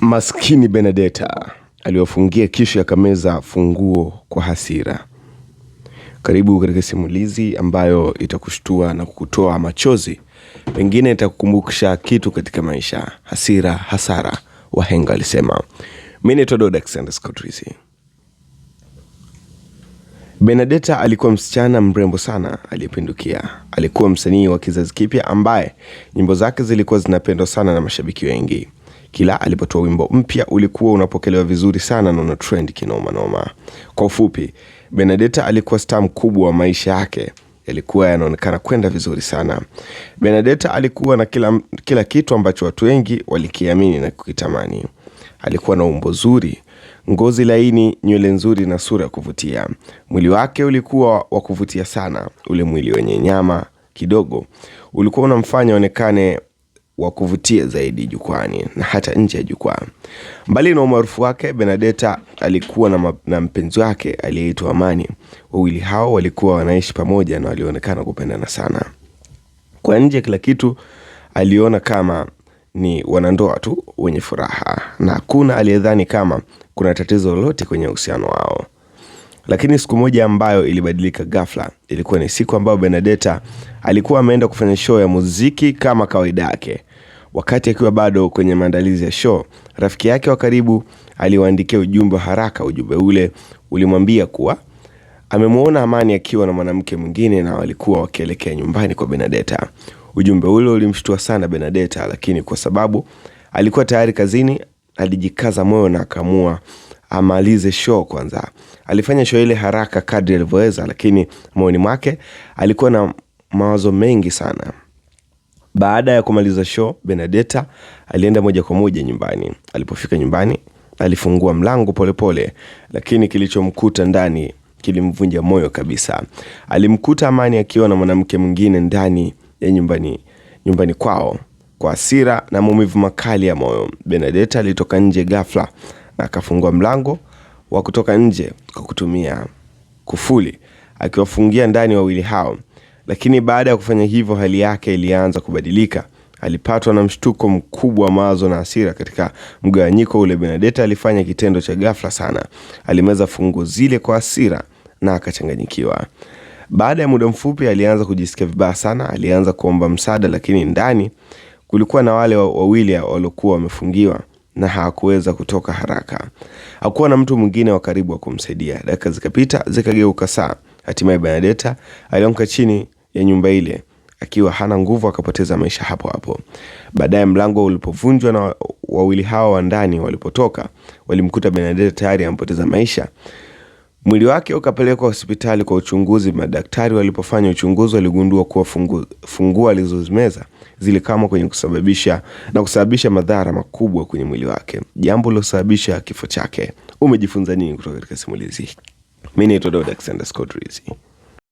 Maskini Benedetta aliwafungia kisha akameza funguo kwa hasira. Karibu katika simulizi ambayo itakushtua na kukutoa machozi. Pengine itakukumbusha kitu katika maisha. Hasira, hasara, wahenga walisema. Mimi ni Alexander Scott Rizzi. Benedetta alikuwa msichana mrembo sana aliyepindukia. Alikuwa msanii wa kizazi kipya ambaye nyimbo zake zilikuwa zinapendwa sana na mashabiki wengi. Kila alipotoa wimbo mpya ulikuwa unapokelewa vizuri sana na una trend kinoma noma. Kwa ufupi, Benedetta alikuwa star mkubwa wa maisha yake. Yalikuwa yanaonekana kwenda vizuri sana. Benedetta alikuwa na kila kitu ambacho watu wengi walikiamini na kukitamani. Alikuwa na umbo zuri, ngozi laini, nywele nzuri na sura ya kuvutia. Mwili wake ulikuwa wa kuvutia sana. Ule mwili wenye nyama kidogo ulikuwa unamfanya aonekane wa kuvutia zaidi jukwani na hata nje ya jukwaa. Mbali na umaarufu wake, Benedetta alikuwa na mpenzi wake aliyeitwa Amani. Wawili hao walikuwa wanaishi pamoja na walionekana kupendana sana. Kwa nje kila kitu aliona kama ni wanandoa tu wenye furaha, na hakuna aliyedhani kama kuna tatizo lolote kwenye uhusiano wao. Lakini siku moja ambayo ilibadilika ghafla, ilikuwa ni siku ambayo Benedetta alikuwa ameenda kufanya show ya muziki kama kawaida yake. Wakati akiwa bado kwenye maandalizi ya show, rafiki yake wa karibu aliwaandikia ujumbe haraka. Ujumbe ule ulimwambia kuwa amemuona Amani akiwa na mwanamke mwingine na walikuwa wakielekea nyumbani kwa Benedetta. Ujumbe ule ulimshtua sana Benedetta, lakini kwa sababu alikuwa tayari kazini, alijikaza moyo na akaamua amalize show kwanza. Alifanya show ile haraka kadri alivyoweza, lakini moyoni mwake alikuwa na mawazo mengi sana. Baada ya kumaliza show, Benedetta alienda moja kwa moja nyumbani. Alipofika nyumbani, alifungua mlango polepole, lakini kilichomkuta ndani kilimvunja moyo kabisa. Alimkuta Amani akiwa na mwanamke mwingine ndani ya nyumbani kwao. Kwa hasira na maumivu makali ya moyo, Benedetta alitoka nje ghafla na akafungua mlango wa kutoka nje kwa kutumia kufuli, akiwafungia ndani wawili hao. Lakini baada ya kufanya hivyo, hali yake ilianza kubadilika. Alipatwa na mshtuko mkubwa wa mawazo na hasira. Katika mgawanyiko ule, Benedetta alifanya kitendo cha ghafla sana. Alimeza funguo zile kwa hasira na akachanganyikiwa. Baada ya muda mfupi alianza kujisikia vibaya sana. Alianza kuomba msaada, lakini ndani kulikuwa na wale wawili waliokuwa wamefungiwa na hakuweza kutoka haraka. Hakuwa na mtu mwingine wa karibu wa kumsaidia. Dakika zikapita, zikageuka saa. Hatimaye Benedetta alianguka chini ya nyumba ile akiwa hana nguvu, akapoteza maisha hapo hapo. Baadaye mlango ulipovunjwa na wawili hao wa ndani walipotoka, walimkuta Benedetta tayari amepoteza maisha. Mwili wake ukapelekwa hospitali kwa uchunguzi. Madaktari walipofanya uchunguzi waligundua kuwa funguo alizozimeza zilikama kwenye kusababisha madhara makubwa kwenye mwili wake, jambo lilosababisha kifo chake. Umejifunza nini kutoka katika simulizi hii? Mimi ni Alexander Scott Rizzi.